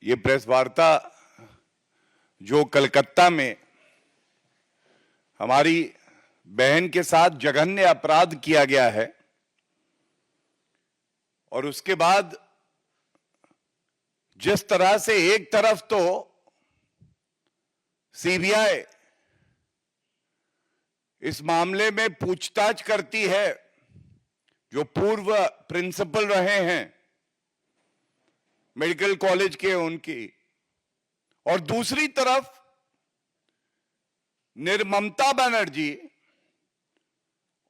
ये प्रेस वार्ता जो कलकत्ता में हमारी बहन के साथ जघन्य अपराध किया गया है और उसके बाद जिस तरह से एक तरफ तो सीबीआई इस मामले में पूछताछ करती है जो पूर्व प्रिंसिपल रहे हैं मेडिकल कॉलेज के उनकी, और दूसरी तरफ ममता बनर्जी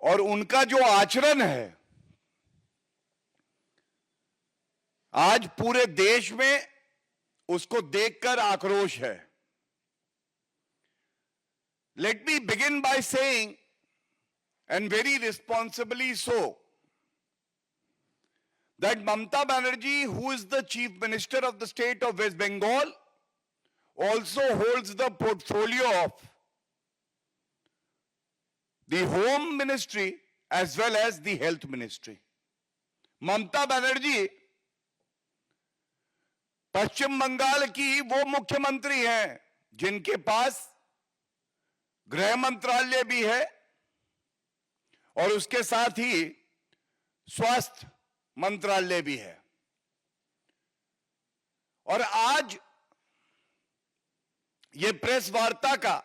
और उनका जो आचरण है आज पूरे देश में उसको देखकर आक्रोश है। Let me begin by saying, and very responsibly so, that Mamata Banerjee, who is the Chief Minister of the state of West Bengal, also holds the portfolio of the Home Ministry as well as the Health Ministry. Mamata Banerjee पश्चिम बंगाल की वो मुख्यमंत्री हैं जिनके पास गृह मंत्रालय भी है और उसके साथ ही स्वास्थ्य मंत्रालय भी है। और आज ये प्रेस वार्ता का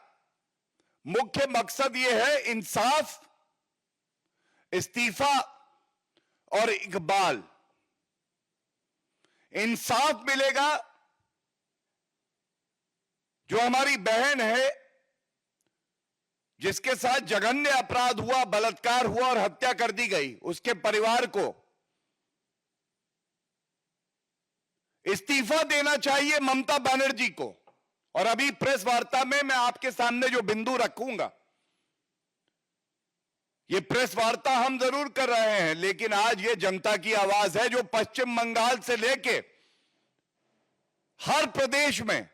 मुख्य मकसद ये है इंसाफ, इस्तीफा और इकबाल। इंसाफ मिलेगा जो हमारी बहन है जिसके साथ जघन्य अपराध हुआ, बलात्कार हुआ और हत्या कर दी गई, उसके परिवार को इस्तीफा देना चाहिए ममता बनर्जी को। और अभी प्रेस वार्ता में मैं आपके सामने जो बिंदु रखूंगा, ये प्रेस वार्ता हम जरूर कर रहे हैं लेकिन आज ये जनता की आवाज है जो पश्चिम बंगाल से लेके हर प्रदेश में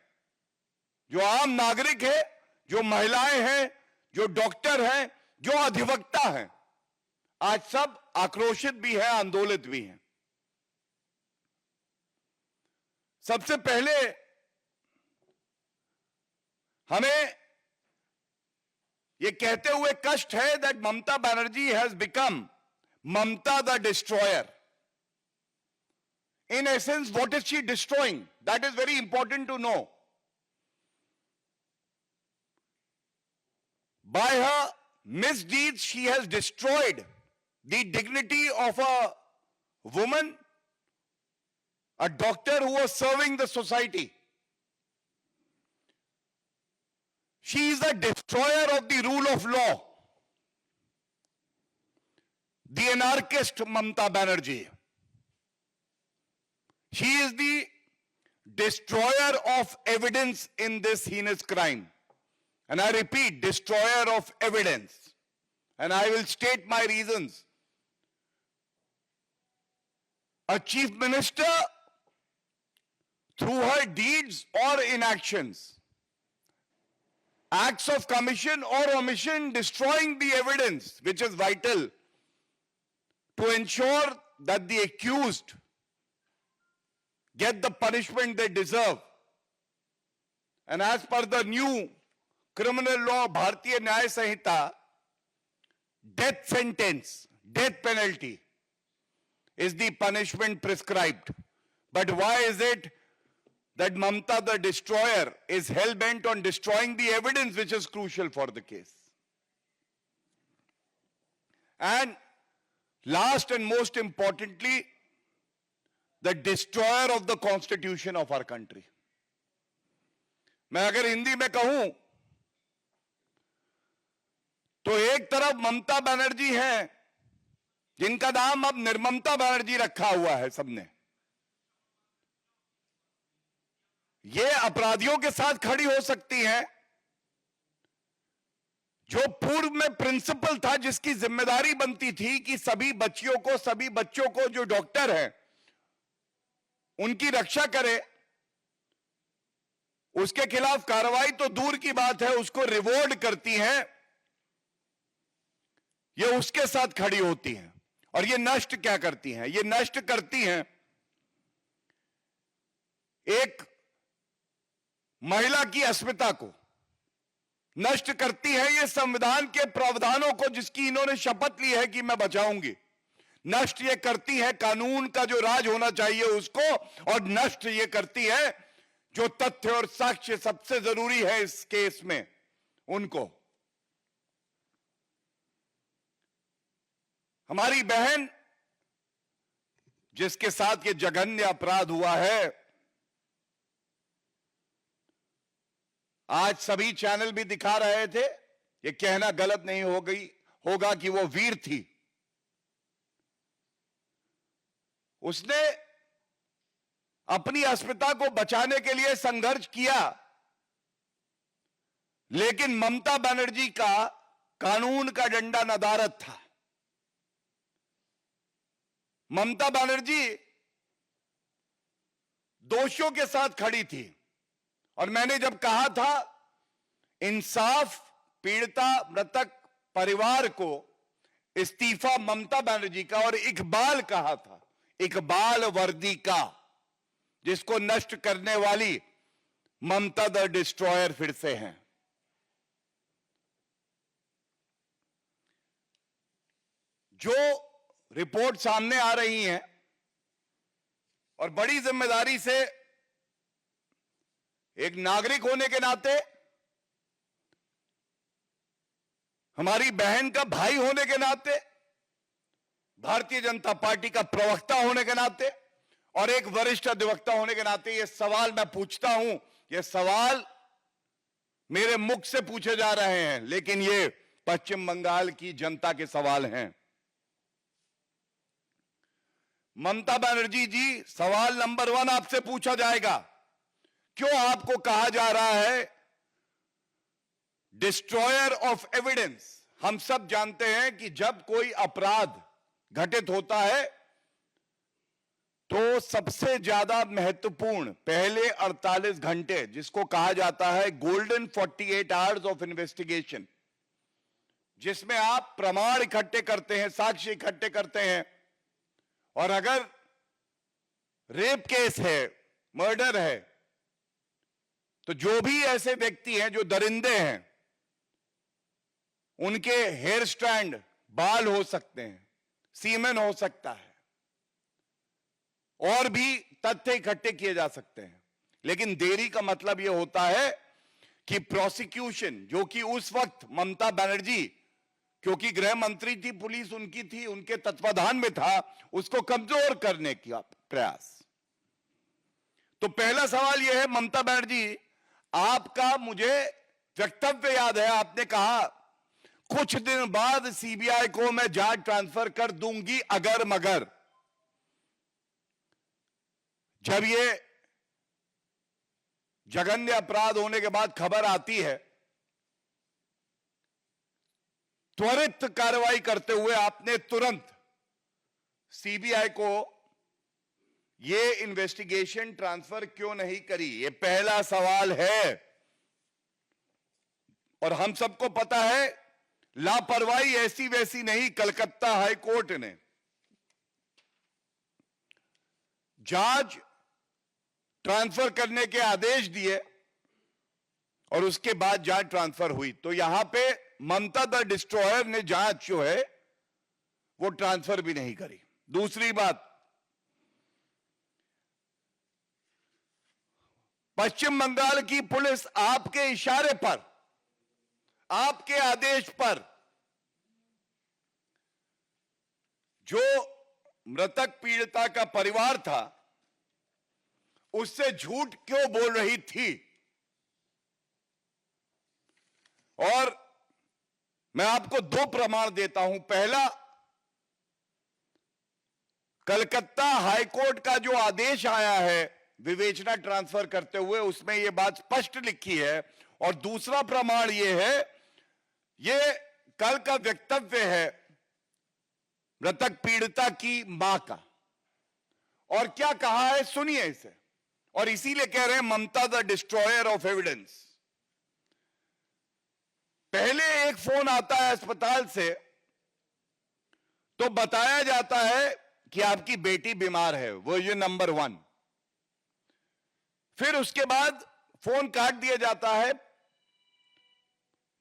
जो आम नागरिक है, जो महिलाएं हैं, जो डॉक्टर हैं, जो अधिवक्ता हैं, आज सब आक्रोशित भी हैं, आंदोलित भी हैं। सबसे पहले हमें ये कहते हुए कष्ट है that Mamata Banerjee has become Mamata the destroyer. In essence, what is she destroying? That is very important to know. By her misdeeds, she has destroyed the dignity of a woman, a doctor who was serving the society. She is the destroyer of the rule of law. The anarchist Mamata Banerjee. She is the destroyer of evidence in this heinous crime. And I repeat, destroyer of evidence. And I will state my reasons. A chief minister, through her deeds or inactions, acts of commission or omission, destroying the evidence which is vital to ensure that the accused get the punishment they deserve. And as per the new criminal law, Bharatiya Nyaya Sanhita, death sentence, death penalty is the punishment prescribed. But why is it that Mamata the destroyer is hell-bent on destroying the evidence which is crucial for the case? And last and most importantly, the destroyer of the constitution of our country. मैं अगर हिंदी में कहूं तो एक तरफ ममता बनर्जी हैं जिनका नाम अब निर्ममता बनर्जी रखा हुआ है सबने। ये अपराधियों के साथ खड़ी हो सकती हैं जो पूर्व में प्रिंसिपल था, जिसकी जिम्मेदारी बनती थी कि सभी बच्चों को जो डॉक्टर हैं उनकी रक्षा करे, उसके खिलाफ कार्रवाई तो दूर की बात है, उसको रिवॉर्ड करती हैं, ये उसके साथ खड़ी होती हैं। और ये नष्ट क्या करती हैं? ये नष्ट करती हैं एक महिला की अस्मिता को, नष्ट करती है ये संविधान के प्रावधानों को जिसकी इन्होंने शपथ ली है कि मैं बचाऊंगी, नष्ट ये करती है कानून का जो राज होना चाहिए उसको, और नष्ट ये करती है जो तथ्य और साक्ष्य सबसे जरूरी है इस केस में उनको। हमारी बहन जिसके साथ ये जघन्य अपराध हुआ है, आज सभी चैनल भी दिखा रहे थे, ये कहना गलत नहीं होगा कि वो वीर थी। उसने अपनी अस्मिता को बचाने के लिए संघर्ष किया, लेकिन ममता बनर्जी का कानून का डंडा नदारद था। ममता बनर्जी दोषियों के साथ खड़ी थी, और मैंने जब कहा था इंसाफ पीड़िता मृतक परिवार को, इस्तीफा ममता बनर्जी का, और इकबाल कहा था, इकबाल वर्दी का, जिसको नष्ट करने वाली ममता द डिस्ट्रॉयर फिर से हैं। जो रिपोर्ट सामने आ रही हैं, और बड़ी जिम्मेदारी से एक नागरिक होने के नाते, हमारी बहन का भाई होने के नाते, भारतीय जनता पार्टी का प्रवक्ता होने के नाते, और एक वरिष्ठ अधिवक्ता होने के नाते यह सवाल मैं पूछता हूं। यह सवाल मेरे मुख से पूछे जा रहे हैं, लेकिन ये पश्चिम बंगाल की जनता के सवाल हैं। ममता बनर्जी जी, सवाल नंबर 1 आपसे पूछा जाएगा, क्यों आपको कहा जा रहा है डिस्ट्रॉयर ऑफ एविडेंस? हम सब जानते हैं कि जब कोई अपराध घटित होता है तो सबसे ज्यादा महत्वपूर्ण पहले 48 घंटे, जिसको कहा जाता है गोल्डन 48 आवर्स ऑफ इन्वेस्टिगेशन, जिसमें आप प्रमाण इकट्ठे करते हैं, साक्ष्य इकट्ठे करते हैं, और अगर रेप केस है, मर्डर है, तो जो भी ऐसे व्यक्ति हैं जो दरिंदे हैं, उनके हेयर स्ट्रैंड, बाल हो सकते हैं, सीमेन हो सकता है, और भी तथ्य इकट्ठे किए जा सकते हैं। लेकिन देरी का मतलब यह होता है कि प्रोसिक्यूशन, जो कि उस वक्त ममता बनर्जी, क्योंकि गृह मंत्री थी, पुलिस उनकी थी, उनके तत्वाधान में था, उसको कमजोर करने का प्रयास। तो पहला सवाल यह है, ममता बनर्जी, आपका मुझे वक्तव्य याद है, आपने कहा कुछ दिन बाद सीबीआई को मैं जांच ट्रांसफर कर दूंगी अगर मगर। जब ये जघन्य अपराध होने के बाद खबर आती है, त्वरित कार्रवाई करते हुए आपने तुरंत सीबीआई को ये इन्वेस्टिगेशन ट्रांसफर क्यों नहीं करी? ये पहला सवाल है। और हम सबको पता है लापरवाही ऐसी वैसी नहीं, कलकत्ता हाई कोर्ट ने जांच ट्रांसफर करने के आदेश दिए और उसके बाद जांच ट्रांसफर हुई। तो यहां पे ममता द डिस्ट्रॉयर ने जांच जो है वो ट्रांसफर भी नहीं करी। दूसरी बात, पश्चिम बंगाल की पुलिस आपके इशारे पर, आपके आदेश पर, जो मृतक पीड़िता का परिवार था उससे झूठ क्यों बोल रही थी? और मैं आपको 2 प्रमाण देता हूं। पहला, कलकत्ता हाईकोर्ट का जो आदेश आया है विवेचना ट्रांसफर करते हुए, उसमें यह बात स्पष्ट लिखी है। और दूसरा प्रमाण यह है, यह कल का वक्तव्य है मृतक पीड़िता की मां का। और क्या कहा है सुनिए इसे, और इसीलिए कह रहे हैं ममता द डिस्ट्रॉयर ऑफ एविडेंस। पहले एक फोन आता है अस्पताल से तो बताया जाता है कि आपकी बेटी बीमार है, वो ये नंबर 1। फिर उसके बाद फोन काट दिया जाता है,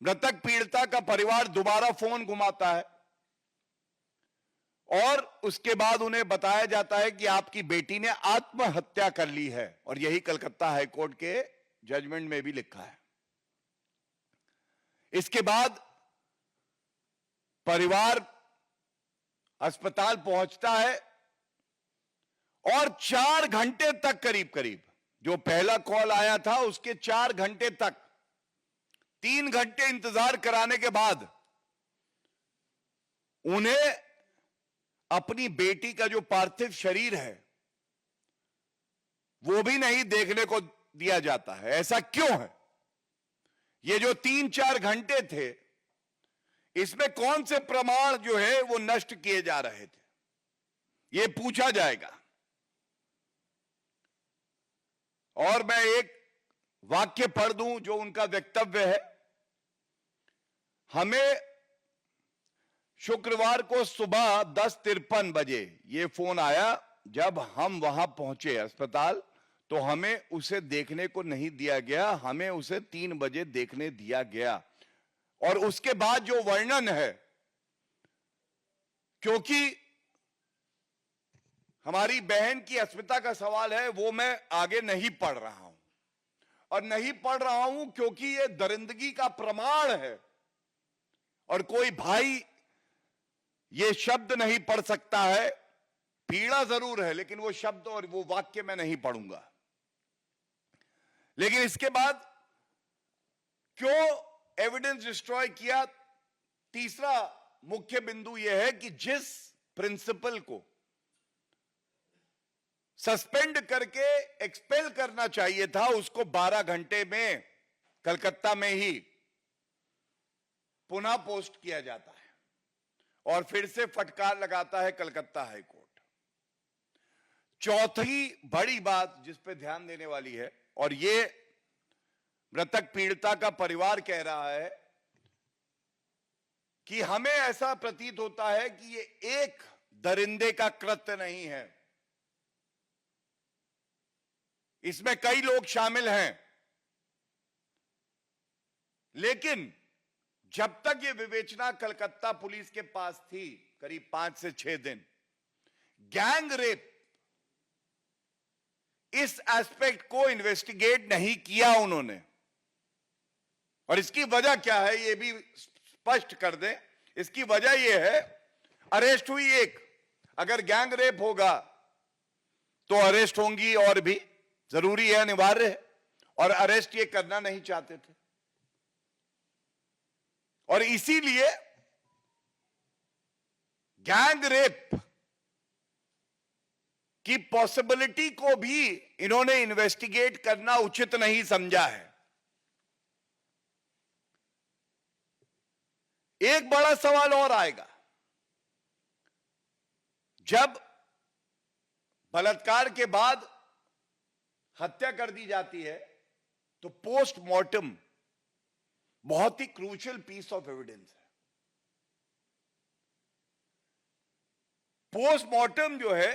मृतक पीड़िता का परिवार दोबारा फोन घुमाता है और उसके बाद उन्हें बताया जाता है कि आपकी बेटी ने आत्महत्या कर ली है, और यही कलकत्ता हाईकोर्ट के जजमेंट में भी लिखा है। इसके बाद परिवार अस्पताल पहुंचता है और 4 घंटे तक, करीब करीब जो पहला कॉल आया था उसके 4 घंटे तक, 3 घंटे इंतजार कराने के बाद उन्हें अपनी बेटी का जो पार्थिव शरीर है वो भी नहीं देखने को दिया जाता है। ऐसा क्यों है? ये जो 3-4 घंटे थे, इसमें कौन से प्रमाण जो है वो नष्ट किए जा रहे थे, ये पूछा जाएगा। और मैं एक वाक्य पढ़ दूं जो उनका वक्तव्य है। हमें शुक्रवार को सुबह 10:53 बजे ये फोन आया। जब हम वहां पहुंचे अस्पताल तो हमें उसे देखने को नहीं दिया गया, हमें उसे 3 बजे देखने दिया गया। और उसके बाद जो वर्णन है, क्योंकि हमारी बहन की अस्मिता का सवाल है, वो मैं आगे नहीं पढ़ रहा हूं, और नहीं पढ़ रहा हूं क्योंकि ये दरिंदगी का प्रमाण है और कोई भाई ये शब्द नहीं पढ़ सकता है। पीड़ा जरूर है, लेकिन वो शब्द और वो वाक्य मैं नहीं पढ़ूंगा। लेकिन इसके बाद क्यों एविडेंस डिस्ट्रॉय किया? तीसरा मुख्य बिंदु यह है कि जिस प्रिंसिपल को सस्पेंड करके एक्सपेल करना चाहिए था, उसको 12 घंटे में कलकत्ता में ही पुनः पोस्ट किया जाता है और फिर से फटकार लगाता है कलकत्ता हाईकोर्ट। चौथी बड़ी बात जिस पे ध्यान देने वाली है, और ये मृतक पीड़िता का परिवार कह रहा है कि हमें ऐसा प्रतीत होता है कि ये एक दरिंदे का कृत्य नहीं है, इसमें कई लोग शामिल हैं। लेकिन जब तक ये विवेचना कलकत्ता पुलिस के पास थी, करीब 5 से 6 दिन, गैंग रेप इस एस्पेक्ट को इन्वेस्टिगेट नहीं किया उन्होंने। और इसकी वजह क्या है ये भी स्पष्ट कर दें। इसकी वजह यह है, अरेस्ट हुई एक, अगर गैंग रेप होगा तो अरेस्ट होंगी और भी, जरूरी है, अनिवार्य है, और अरेस्ट ये करना नहीं चाहते थे। और इसीलिए गैंग रेप की पॉसिबिलिटी को भी इन्होंने इन्वेस्टिगेट करना उचित नहीं समझा है। एक बड़ा सवाल और आएगा, जब बलात्कार के बाद हत्या कर दी जाती है तो पोस्टमार्टम बहुत ही क्रूशियल पीस ऑफ एविडेंस है। पोस्टमार्टम जो है,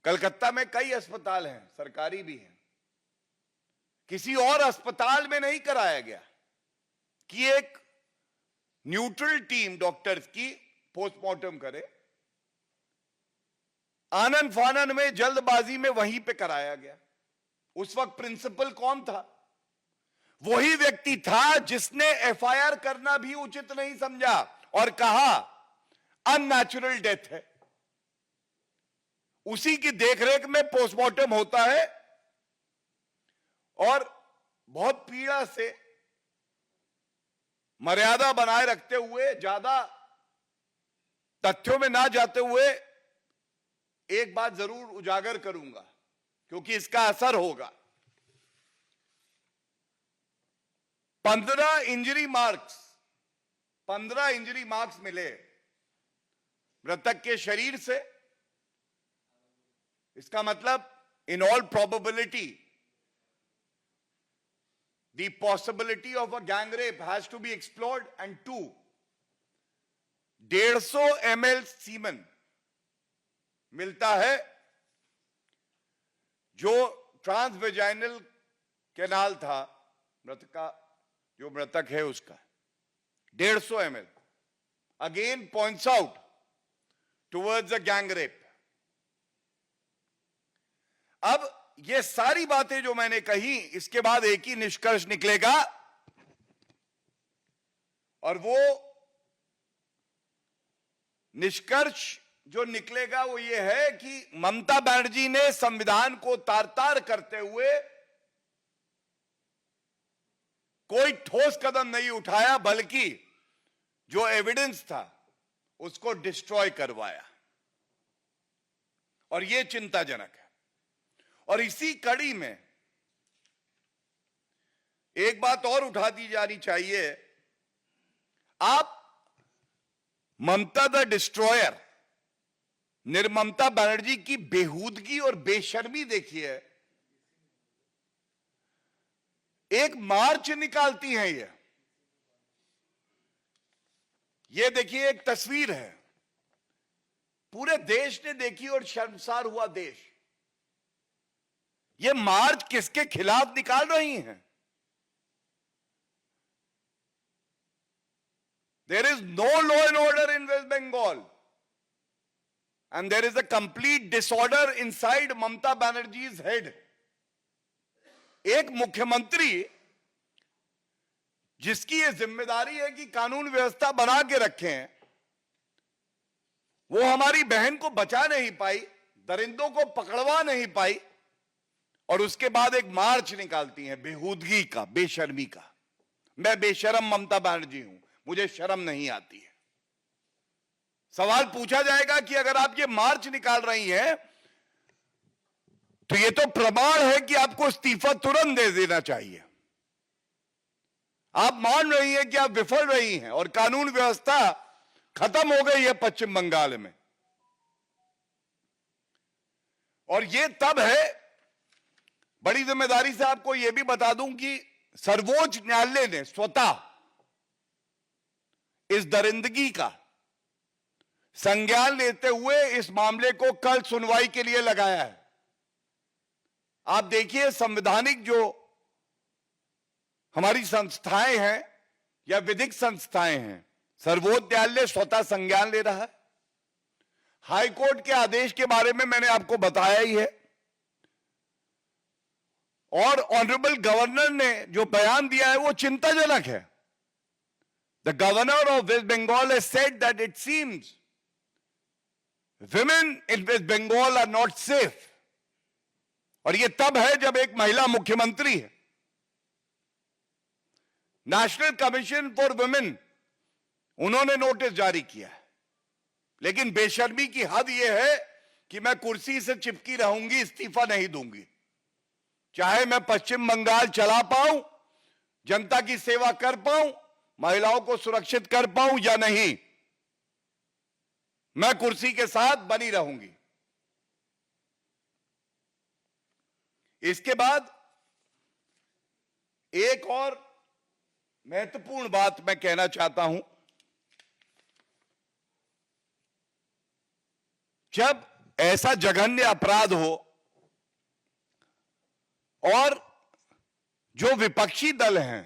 कलकत्ता में कई अस्पताल हैं, सरकारी भी हैं, किसी और अस्पताल में नहीं कराया गया कि एक न्यूट्रल टीम डॉक्टर्स की पोस्टमार्टम करे। आनन फानन में, जल्दबाजी में वहीं पे कराया गया। उस वक्त प्रिंसिपल कौन था? वही व्यक्ति था जिसने एफआईआर करना भी उचित नहीं समझा और कहा अननेचुरल डेथ है। उसी की देखरेख में पोस्टमार्टम होता है और बहुत पीड़ा से, मर्यादा बनाए रखते हुए, ज्यादा तथ्यों में ना जाते हुए, एक बात जरूर उजागर करूंगा क्योंकि इसका असर होगा। 15 इंजरी मार्क्स मिले मृतक के शरीर से। इसका मतलब in all probability the possibility of a gang rape has to be explored. And 2, 150 ml semen मिलता है जो ट्रांसवेजाइनल केनाल था, जो मृतक है उसका 150 ml, again points out towards a gang rape. अब ये सारी बातें जो मैंने कही, इसके बाद एक ही निष्कर्ष निकलेगा, और वो निष्कर्ष जो निकलेगा वो ये है कि ममता बनर्जी ने संविधान को तार-तार करते हुए कोई ठोस कदम नहीं उठाया, बल्कि जो एविडेंस था उसको डिस्ट्रॉय करवाया, और यह चिंताजनक है। और इसी कड़ी में एक बात और उठा दी जानी चाहिए। आप ममता द डिस्ट्रॉयर, निर्ममता बनर्जी की बेहूदगी और बेशर्मी देखिए। एक मार्च निकालती हैं ये देखिए, एक तस्वीर है, पूरे देश ने देखी और शर्मसार हुआ देश। ये मार्च किसके खिलाफ निकाल रही हैं? There is no law and order in West Bengal, and there is a complete disorder inside Mamata Banerjee's head. एक मुख्यमंत्री जिसकी ये जिम्मेदारी है कि कानून व्यवस्था बना के रखें, वो हमारी बहन को बचा नहीं पाई, दरिंदों को पकड़वा नहीं पाई, और उसके बाद एक मार्च निकालती हैं बेहूदगी का, बेशर्मी का। मैं बेशर्म ममता बनर्जी हूं, मुझे शर्म नहीं आती है। सवाल पूछा जाएगा कि अगर आप ये मार्च निकाल रही हैं तो ये तो प्रमाण है कि आपको इस्तीफा तुरंत दे देना चाहिए। आप मान रही हैं कि आप विफल रही हैं और कानून व्यवस्था खत्म हो गई है पश्चिम बंगाल में। और ये तब है, बड़ी जिम्मेदारी से आपको यह भी बता दूं कि सर्वोच्च न्यायालय ने स्वतः इस दरिंदगी का संज्ञान लेते हुए इस मामले को कल सुनवाई के लिए लगाया है। आप देखिए, संवैधानिक जो हमारी संस्थाएं हैं या विधिक संस्थाएं हैं, सर्वोच्च न्यायालय स्वतः संज्ञान ले रहा है। हाईकोर्ट के आदेश के बारे में मैंने आपको बताया ही है, और ऑनरेबल गवर्नर ने जो बयान दिया है वो चिंताजनक है। The governor of West Bengal has said that it seems women in West Bengal are not safe। और यह तब है जब एक महिला मुख्यमंत्री है। नेशनल कमीशन फॉर वुमेन, उन्होंने नोटिस जारी किया है, लेकिन बेशर्मी की हद यह है कि मैं कुर्सी से चिपकी रहूंगी, इस्तीफा नहीं दूंगी, चाहे मैं पश्चिम बंगाल चला पाऊं, जनता की सेवा कर पाऊं, महिलाओं को सुरक्षित कर पाऊं या नहीं, मैं कुर्सी के साथ बनी रहूंगी। इसके बाद एक और महत्वपूर्ण बात मैं कहना चाहता हूं। जब ऐसा जघन्य अपराध हो और जो विपक्षी दल हैं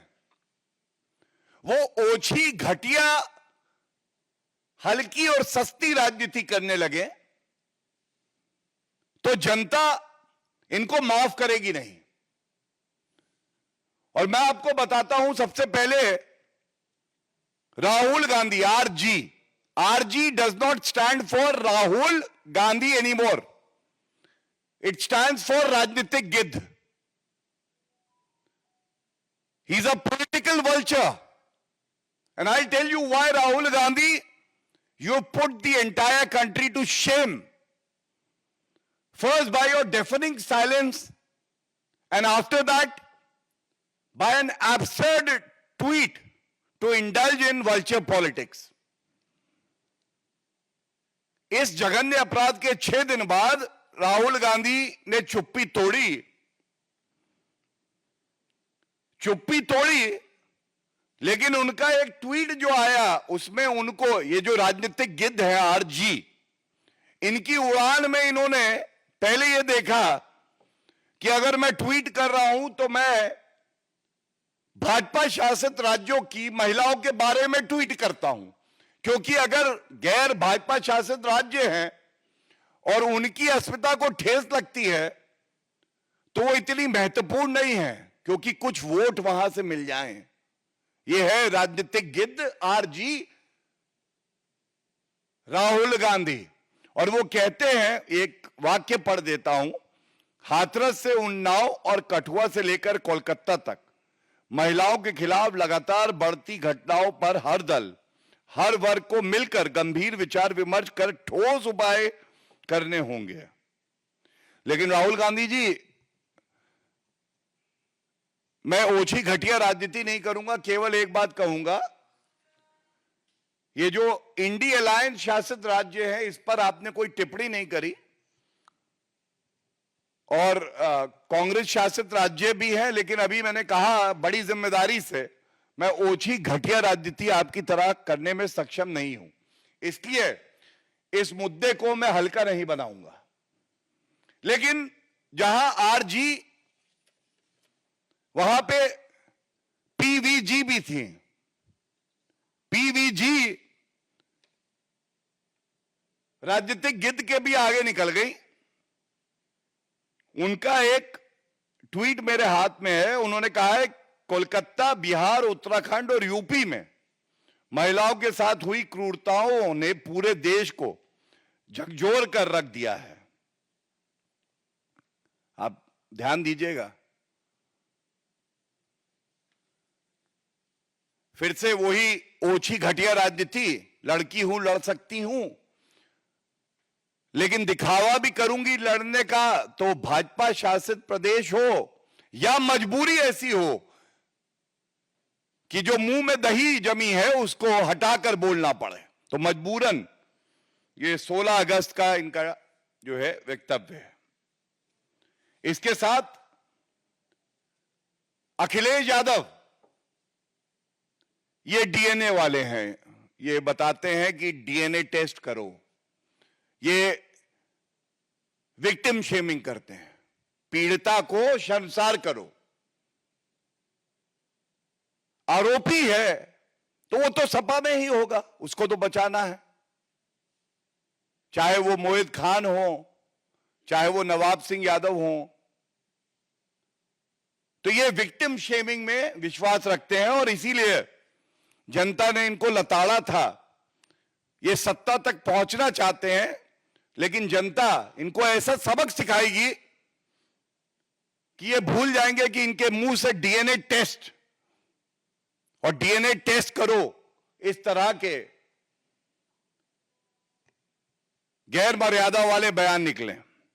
वो ओछी, घटिया, हल्की और सस्ती राजनीति करने लगे, तो जनता इनको माफ करेगी नहीं। और मैं आपको बताता हूं, सबसे पहले Rahul Gandhi, RG does not stand for Rahul Gandhi anymore, it stands for राजनीतिक गिद्ध। He is a political vulture, and I tell you why. Rahul Gandhi, you put the entire country to shame, first by your deafening silence, and after that by an absurd tweet to indulge in vulture politics. इस जघन्य अपराध के 6 दिन बाद राहुल गांधी ने चुप्पी तोड़ी, लेकिन उनका एक ट्वीट जो आया उसमें उनको, ये जो राजनीतिक गिद्ध है आरजी, इनकी उड़ान में इन्होंने पहले ये देखा कि अगर मैं ट्वीट कर रहा हूं तो मैं भाजपा शासित राज्यों की महिलाओं के बारे में ट्वीट करता हूं, क्योंकि अगर गैर भाजपा शासित राज्य हैं और उनकी अस्मिता को ठेस लगती है तो वो इतनी महत्वपूर्ण नहीं है, क्योंकि कुछ वोट वहां से मिल जाएं। ये है राजनीतिक गिद्ध आरजी राहुल गांधी। और वो कहते हैं, एक वाक्य पढ़ देता हूं, हाथरस से उन्नाव और कठुआ से लेकर कोलकाता तक महिलाओं के खिलाफ लगातार बढ़ती घटनाओं पर हर दल हर वर्ग को मिलकर गंभीर विचार विमर्श कर ठोस उपाय करने होंगे। लेकिन राहुल गांधी जी, मैं ओछी घटिया राजनीति नहीं करूंगा, केवल एक बात कहूंगा, ये जो इंडी अलायंस शासित राज्य है इस पर आपने कोई टिप्पणी नहीं करी, और कांग्रेस शासित राज्य भी है, लेकिन अभी मैंने कहा बड़ी जिम्मेदारी से मैं ओछी घटिया राजनीति आपकी तरह करने में सक्षम नहीं हूं, इसलिए इस मुद्दे को मैं हल्का नहीं बनाऊंगा। लेकिन जहां आरजी, वहां पे पीवीजी भी थी। पीवीजी राजनीतिक गिद्ध के भी आगे निकल गई। उनका एक ट्वीट मेरे हाथ में है। उन्होंने कहा है, कोलकाता, बिहार, उत्तराखंड और यूपी में महिलाओं के साथ हुई क्रूरताओं ने पूरे देश को झकझोर कर रख दिया है। आप ध्यान दीजिएगा, फिर से वही ओछी घटिया राजनीति, लड़की हूं, लड़ सकती हूं, लेकिन दिखावा भी करूंगी लड़ने का तो भाजपा शासित प्रदेश हो या मजबूरी ऐसी हो कि जो मुंह में दही जमी है उसको हटाकर बोलना पड़े, तो मजबूरन ये 16 अगस्त का इनका जो है वक्तव्य है। इसके साथ अखिलेश यादव, ये डीएनए वाले हैं, ये बताते हैं कि डीएनए टेस्ट करो, ये विक्टिम शेमिंग करते हैं, पीड़िता को शर्मसार करो। आरोपी है तो वो तो सपा में ही होगा, उसको तो बचाना है, चाहे वो मोहित खान हो, चाहे वो नवाब सिंह यादव हो। तो ये विक्टिम शेमिंग में विश्वास रखते हैं और इसीलिए जनता ने इनको लताड़ा था। ये सत्ता तक पहुंचना चाहते हैं, लेकिन जनता इनको ऐसा सबक सिखाएगी कि ये भूल जाएंगे कि इनके मुंह से डीएनए टेस्ट और डीएनए टेस्ट करो, इस तरह के गैर मर्यादा वाले बयान निकले।